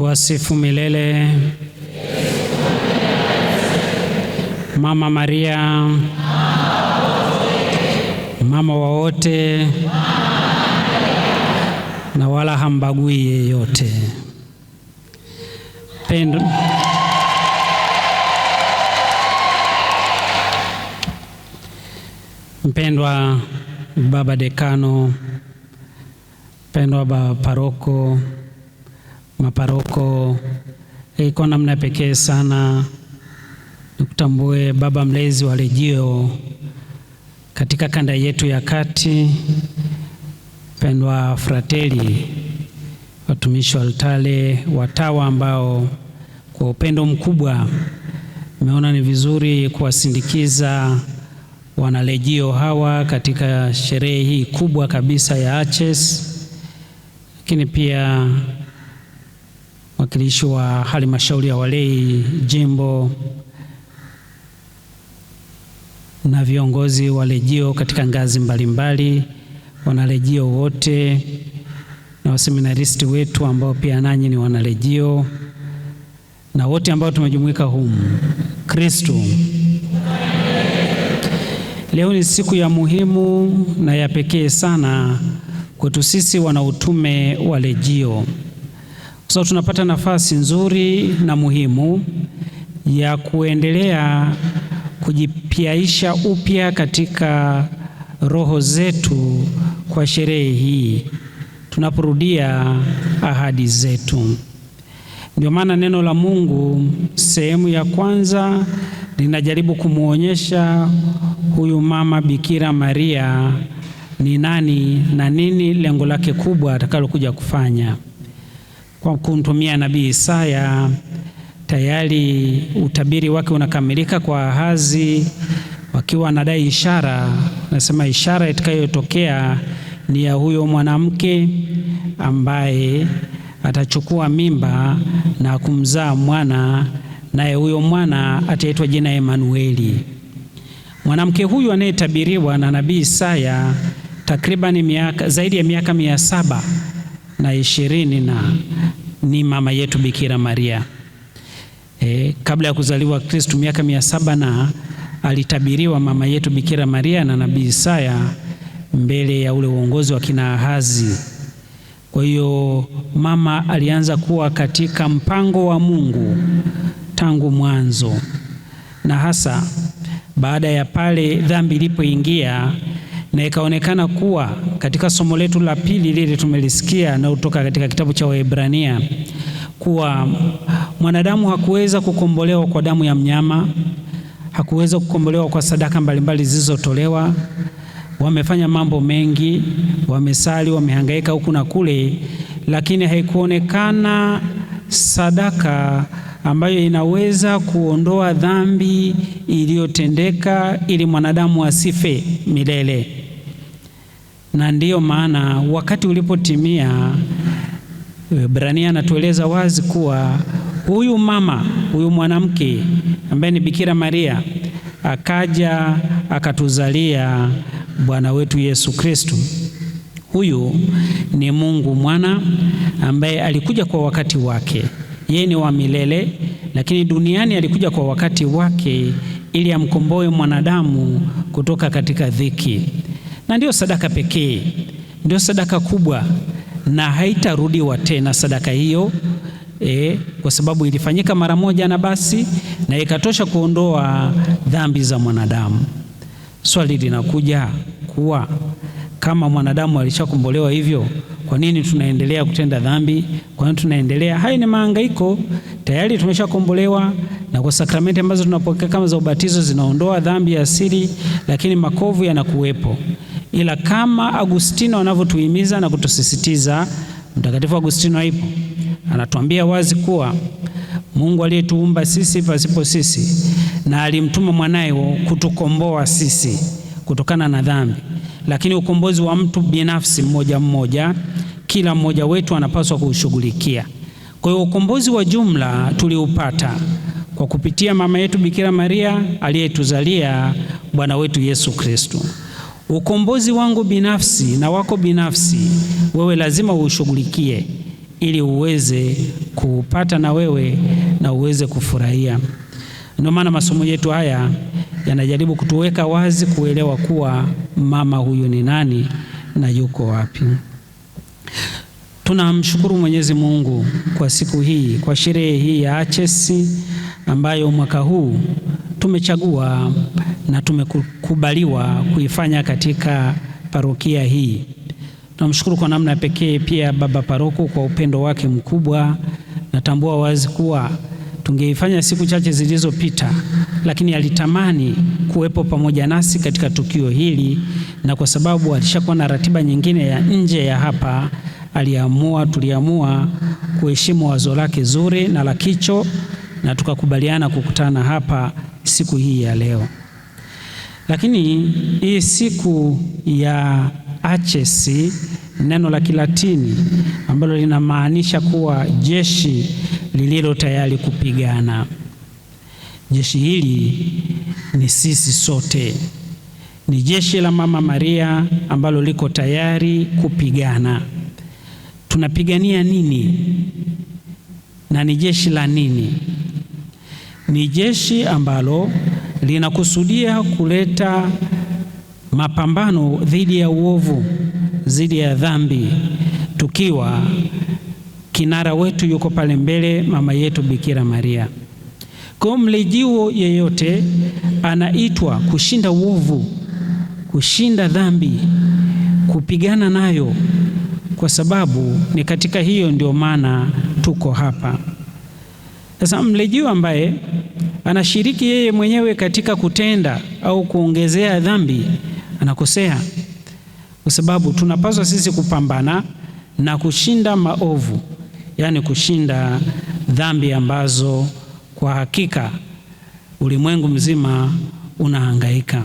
Tuwasifu milele Mama Maria, mama wa wote na wala hambagui yeyote. Mpendwa Baba Dekano, mpendwa Baba Paroko, maparoko, kwa namna pekee sana nikutambue Baba Mlezi wa Legio katika kanda yetu ya kati, mpendwa frateli, watumishi wa altare, watawa ambao kwa upendo mkubwa nimeona ni vizuri kuwasindikiza wanalegio hawa katika sherehe hii kubwa kabisa ya ACHES, lakini pia wakilishi wa halmashauri ya walei jimbo na viongozi wa legio katika ngazi mbalimbali, wanalegio wote na waseminaristi wetu ambao pia nanyi ni wanalegio na wote ambao tumejumuika humu. Kristo. Leo ni siku ya muhimu na ya pekee sana kwetu sisi wana utume wa legio. So tunapata nafasi nzuri na muhimu ya kuendelea kujipiaisha upya katika roho zetu kwa sherehe hii tunaporudia ahadi zetu. Ndio maana neno la Mungu sehemu ya kwanza linajaribu kumuonyesha huyu mama Bikira Maria ni nani na nini lengo lake kubwa atakalokuja kufanya. Kwa kumtumia nabii Isaya, tayari utabiri wake unakamilika kwa Ahazi, wakiwa anadai ishara. Nasema ishara itakayotokea ni ya huyo mwanamke ambaye atachukua mimba na kumzaa mwana, naye huyo mwana ataitwa jina Emanueli. Mwanamke huyu anayetabiriwa na nabii Isaya takriban zaidi ya miaka 720 ni mama yetu Bikira Maria. Kabla ya kuzaliwa Kristo miaka 700 alitabiriwa mama yetu Bikira Maria na nabii Isaya mbele ya ule uongozi wa kina Ahazi. Kwa hiyo mama alianza kuwa katika mpango wa Mungu tangu mwanzo, na hasa baada ya pale dhambi ilipoingia na ikaonekana kuwa katika somo letu la pili lile tumelisikia na kutoka katika kitabu cha Waebrania kuwa mwanadamu hakuweza kukombolewa kwa damu ya mnyama, hakuweza kukombolewa kwa sadaka mbalimbali zilizotolewa. Wamefanya mambo mengi, wamesali, wamehangaika huku na kule, lakini haikuonekana sadaka ambayo inaweza kuondoa dhambi iliyotendeka ili mwanadamu asife milele. Na ndiyo maana wakati ulipotimia, Waebrania anatueleza wazi kuwa huyu mama, huyu mwanamke ambaye ni Bikira Maria akaja akatuzalia Bwana wetu Yesu Kristo. Huyu ni Mungu mwana ambaye alikuja kwa wakati wake. Yeye ni wa milele, lakini duniani alikuja kwa wakati wake ili amkomboe mwanadamu kutoka katika dhiki. Na ndio sadaka pekee, ndio sadaka kubwa, na haitarudiwa tena sadaka hiyo, kwa sababu ilifanyika mara moja na basi, na ikatosha kuondoa dhambi za mwanadamu. Swali linakuja kuwa kama mwanadamu alishakombolewa hivyo, kwa nini tunaendelea kutenda dhambi? Kwa nini tunaendelea? Haya ni mahangaiko. Tayari tumeshakombolewa, na kwa sakramenti ambazo tunapokea kama za ubatizo zinaondoa dhambi ya asili, lakini makovu yanakuwepo. Ila kama Agustino anavyotuhimiza na kutusisitiza, Mtakatifu Agustino haipo, anatuambia wazi kuwa Mungu aliyetuumba sisi pasipo sisi na alimtuma mwanae kutukomboa sisi kutokana na dhambi, lakini ukombozi wa mtu binafsi mmoja mmoja, kila mmoja wetu anapaswa kuushughulikia. Kwa hiyo ukombozi wa jumla tuliupata kwa kupitia mama yetu Bikira Maria aliyetuzalia Bwana wetu Yesu Kristo. Ukombozi wangu binafsi na wako binafsi wewe lazima ushughulikie ili uweze kupata na wewe na uweze kufurahia. Ndio maana masomo yetu haya yanajaribu kutuweka wazi kuelewa kuwa mama huyu ni nani na yuko wapi. Tunamshukuru Mwenyezi Mungu kwa siku hii, kwa sherehe hii ya Achesi ambayo mwaka huu tumechagua na tumekubaliwa kuifanya katika parokia hii. Tunamshukuru kwa namna pekee pia baba paroko kwa upendo wake mkubwa. Natambua wazi kuwa tungeifanya siku chache zilizopita, lakini alitamani kuwepo pamoja nasi katika tukio hili, na kwa sababu alishakuwa na ratiba nyingine ya nje ya hapa, tuliamua kuheshimu wazo lake zuri na la kicho, na tukakubaliana kukutana hapa siku hii ya leo. Lakini hii siku ya Achesi, neno la Kilatini ambalo linamaanisha kuwa jeshi lililo tayari kupigana. Jeshi hili ni sisi sote, ni jeshi la Mama Maria ambalo liko tayari kupigana. Tunapigania nini na ni jeshi la nini? Ni jeshi ambalo linakusudia kuleta mapambano dhidi ya uovu, dhidi ya dhambi, tukiwa kinara wetu yuko pale mbele, mama yetu Bikira Maria. Kwa mlejio yeyote anaitwa kushinda uovu, kushinda dhambi, kupigana nayo, kwa sababu ni katika hiyo ndio maana tuko hapa. Sasa mlejio ambaye anashiriki yeye mwenyewe katika kutenda au kuongezea dhambi anakosea, kwa sababu tunapaswa sisi kupambana na kushinda maovu, yaani kushinda dhambi ambazo kwa hakika ulimwengu mzima unahangaika.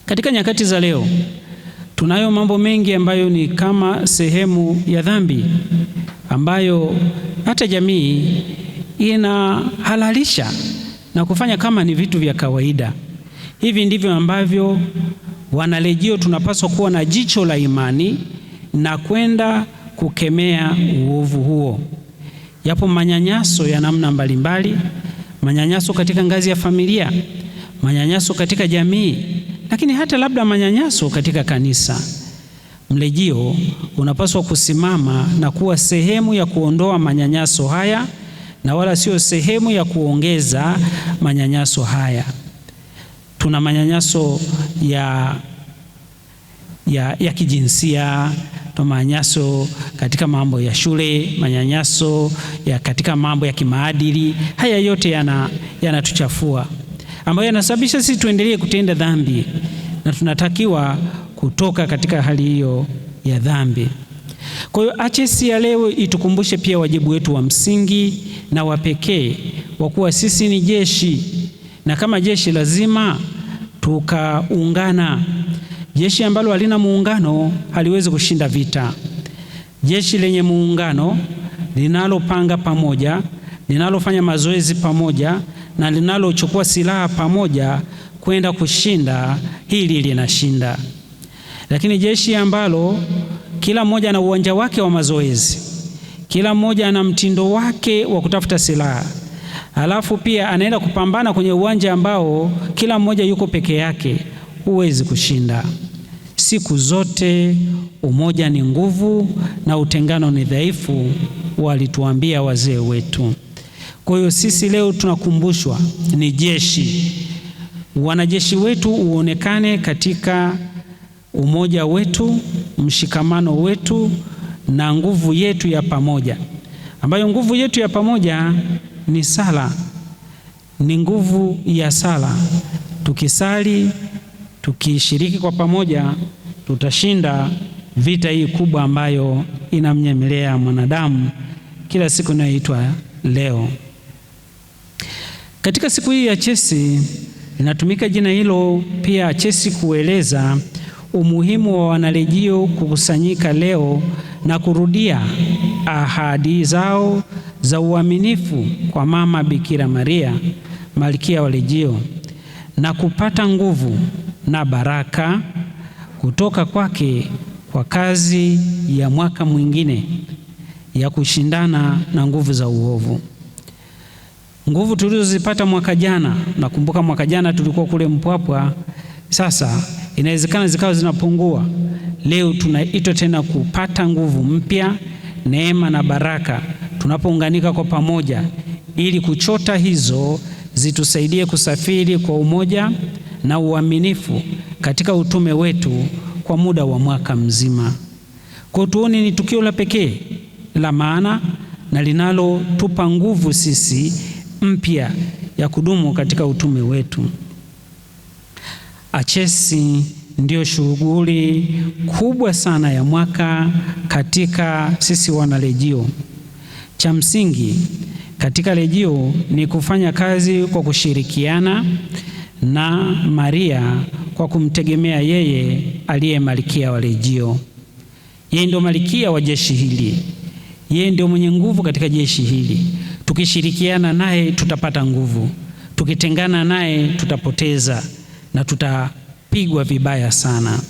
Katika nyakati za leo tunayo mambo mengi ambayo ni kama sehemu ya dhambi, ambayo hata jamii inahalalisha na kufanya kama ni vitu vya kawaida. Hivi ndivyo ambavyo wanalejio tunapaswa kuwa na jicho la imani na kwenda kukemea uovu huo. Yapo manyanyaso ya namna mbalimbali, manyanyaso katika ngazi ya familia, manyanyaso katika jamii, lakini hata labda manyanyaso katika kanisa. Mlejio unapaswa kusimama na kuwa sehemu ya kuondoa manyanyaso haya na wala sio sehemu ya kuongeza manyanyaso haya. Tuna manyanyaso ya kijinsia, tuna manyanyaso katika mambo ya shule, manyanyaso katika mambo ya kimaadili. Haya yote yanatuchafua, ambayo yanasababisha sisi tuendelee kutenda dhambi, na tunatakiwa kutoka katika hali hiyo ya dhambi. Kwa hiyo Achesi ya leo itukumbushe pia wajibu wetu wa msingi na wa pekee wa kuwa sisi ni jeshi, na kama jeshi lazima tukaungana. Jeshi ambalo halina muungano haliwezi kushinda vita. Jeshi lenye muungano, linalopanga pamoja, linalofanya mazoezi pamoja na linalochukua silaha pamoja kwenda kushinda, hili linashinda. Lakini jeshi ambalo kila mmoja ana uwanja wake wa mazoezi, kila mmoja ana mtindo wake wa kutafuta silaha, halafu pia anaenda kupambana kwenye uwanja ambao kila mmoja yuko peke yake, huwezi kushinda. Siku zote umoja ni nguvu na utengano ni dhaifu, walituambia wazee wetu. Kwa hiyo sisi leo tunakumbushwa ni jeshi. Wanajeshi wetu uonekane katika umoja wetu, mshikamano wetu na nguvu yetu ya pamoja, ambayo nguvu yetu ya pamoja ni sala, ni nguvu ya sala. Tukisali, tukishiriki kwa pamoja, tutashinda vita hii kubwa ambayo inamnyemelea mwanadamu kila siku inayoitwa leo. Katika siku hii ya Achesi linatumika jina hilo pia Achesi kueleza umuhimu wa wanalejio kukusanyika leo na kurudia ahadi zao za uaminifu kwa Mama Bikira Maria, Malkia wa Lejio, na kupata nguvu na baraka kutoka kwake kwa kazi ya mwaka mwingine, ya kushindana na nguvu za uovu. Nguvu tulizozipata mwaka jana, nakumbuka mwaka jana tulikuwa kule Mpwapwa, sasa inawezekana zikawa zinapungua. Leo tunaitwa tena kupata nguvu mpya, neema na baraka tunapounganika kwa pamoja, ili kuchota hizo zitusaidie kusafiri kwa umoja na uaminifu katika utume wetu kwa muda wa mwaka mzima. Kwa tuone ni tukio la pekee la maana na linalotupa nguvu sisi mpya ya kudumu katika utume wetu. Achesi ndio shughuli kubwa sana ya mwaka katika sisi wanarejio. Cha msingi katika rejio ni kufanya kazi kwa kushirikiana na Maria kwa kumtegemea yeye aliye malkia wa rejio. Yeye ndio malkia wa jeshi hili. Yeye ndio mwenye nguvu katika jeshi hili. Tukishirikiana naye tutapata nguvu. Tukitengana naye tutapoteza na tutapigwa vibaya sana.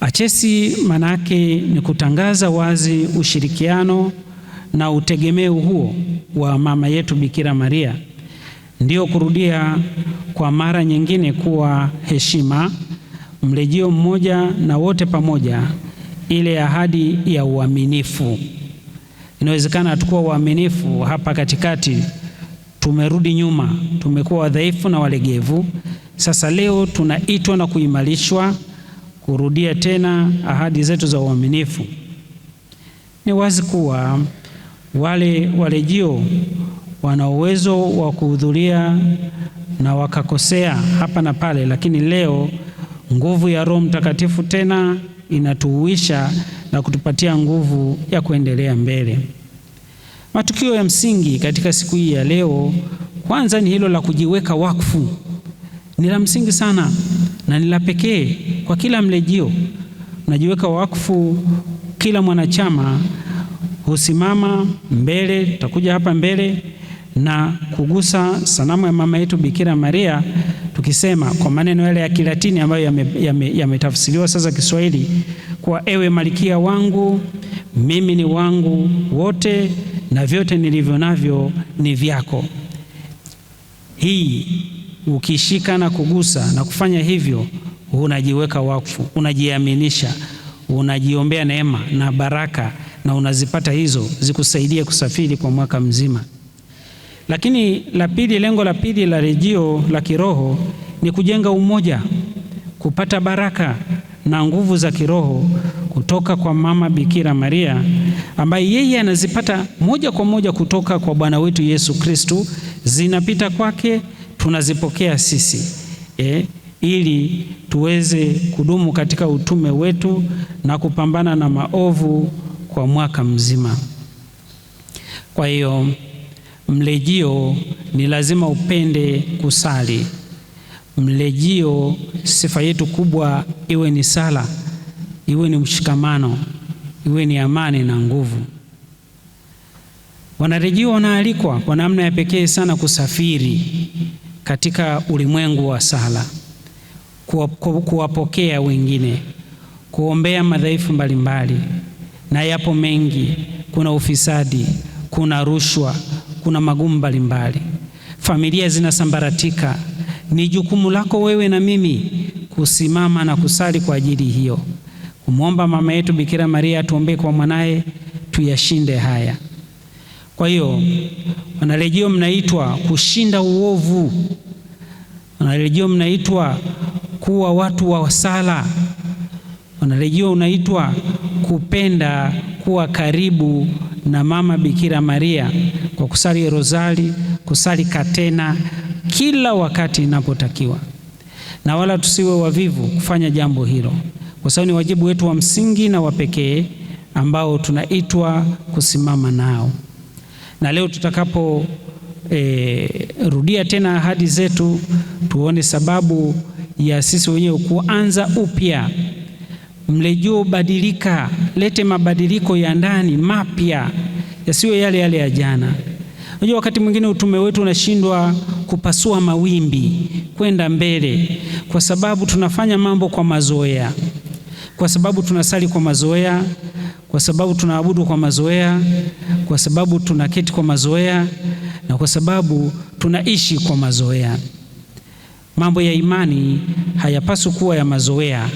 Achesi manake ni kutangaza wazi ushirikiano na utegemeo huo wa mama yetu Bikira Maria, ndio kurudia kwa mara nyingine kuwa heshima, mrejeo mmoja na wote pamoja, ile ahadi ya uaminifu. Inawezekana hatukuwa waaminifu hapa katikati, tumerudi nyuma, tumekuwa wadhaifu na walegevu. Sasa leo tunaitwa na kuimarishwa kurudia tena ahadi zetu za uaminifu. Ni wazi kuwa wale warejeo wana uwezo wa kuhudhuria na wakakosea hapa na pale, lakini leo nguvu ya Roho Mtakatifu tena inatuhuisha na kutupatia nguvu ya kuendelea mbele. Matukio ya msingi katika siku hii ya leo, kwanza ni hilo la kujiweka wakfu. Ni la msingi sana na ni la pekee kwa kila mrejeo. Unajiweka wakfu, kila mwanachama husimama mbele, tutakuja hapa mbele na kugusa sanamu ya mama yetu Bikira Maria, tukisema kwa maneno yale ya Kilatini ambayo yametafsiriwa sasa Kiswahili, kwa ewe malkia wangu, mimi ni wangu wote na vyote nilivyo navyo ni vyako. Hii ukishika na kugusa na kufanya hivyo, unajiweka wakfu, unajiaminisha, unajiombea neema na baraka, na unazipata hizo zikusaidie kusafiri kwa mwaka mzima. Lakini la pili, lengo la pili la rejio la kiroho ni kujenga umoja, kupata baraka na nguvu za kiroho kutoka kwa mama Bikira Maria, ambaye yeye anazipata moja kwa moja kutoka kwa Bwana wetu Yesu Kristo, zinapita kwake, tunazipokea sisi ili tuweze kudumu katika utume wetu na kupambana na maovu kwa mwaka mzima. Kwa hiyo mrejio ni lazima upende kusali. Mrejio sifa yetu kubwa iwe ni sala, iwe ni mshikamano, iwe ni amani na nguvu. Wanarejio wanaalikwa kwa namna ya pekee sana kusafiri katika ulimwengu wa sala, kuwapokea wengine, kuombea madhaifu mbalimbali, na yapo mengi. Kuna ufisadi, kuna rushwa, kuna magumu mbalimbali, familia zinasambaratika. Ni jukumu lako wewe na mimi kusimama na kusali kwa ajili hiyo, kumwomba mama yetu Bikira Maria atuombee kwa mwanaye tuyashinde haya. Kwa hiyo wanarejeo mnaitwa kushinda uovu. Wanarejeo mnaitwa kuwa watu wa sala. Wanarejeo unaitwa kupenda kuwa karibu na mama Bikira Maria kwa kusali rozari, kusali katena kila wakati inapotakiwa, na wala tusiwe wavivu kufanya jambo hilo, kwa sababu ni wajibu wetu wa msingi na wa pekee ambao tunaitwa kusimama nao. Na leo tutakapo rudia tena ahadi zetu, tuone sababu ya sisi wenyewe kuanza upya. Mrejeo badilika, lete mabadiliko ya ndani mapya, yasiwe yale yale ya jana. Unajua wakati mwingine utume wetu unashindwa kupasua mawimbi kwenda mbele, kwa sababu tunafanya mambo kwa mazoea, kwa sababu tunasali kwa mazoea, kwa sababu tunaabudu kwa mazoea, kwa sababu tunaketi kwa mazoea, na kwa sababu tunaishi kwa mazoea. Mambo ya imani hayapaswi kuwa ya mazoea.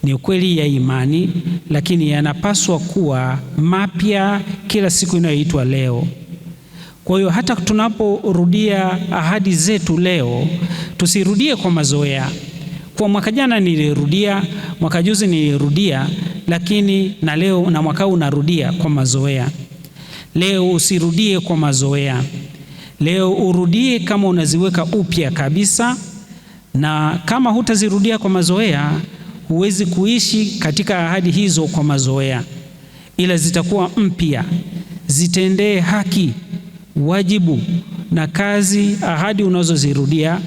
Ni ukweli ya imani, lakini yanapaswa kuwa mapya kila siku inayoitwa leo. Kwa hiyo hata tunaporudia ahadi zetu leo, tusirudie kwa mazoea. Kwa mwaka jana nilirudia, mwaka juzi nilirudia, lakini na leo na mwaka huu narudia kwa mazoea. Leo usirudie kwa mazoea. Leo urudie kama unaziweka upya kabisa, na kama hutazirudia kwa mazoea, huwezi kuishi katika ahadi hizo kwa mazoea, ila zitakuwa mpya, zitendee haki, wajibu na kazi ahadi unazozirudia,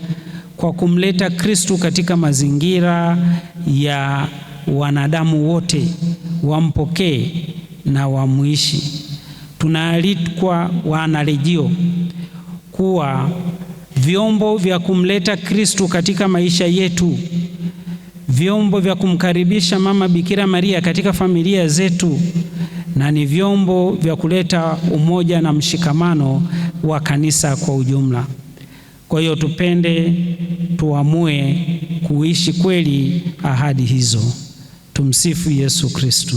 kwa kumleta Kristo katika mazingira ya wanadamu wote wampokee na wamuishi. Tunaalikwa wanarejeo kuwa vyombo vya kumleta Kristo katika maisha yetu, vyombo vya kumkaribisha Mama Bikira Maria katika familia zetu, na ni vyombo vya kuleta umoja na mshikamano wa kanisa kwa ujumla. Kwa hiyo tupende, tuamue kuishi kweli ahadi hizo. Tumsifu Yesu Kristo.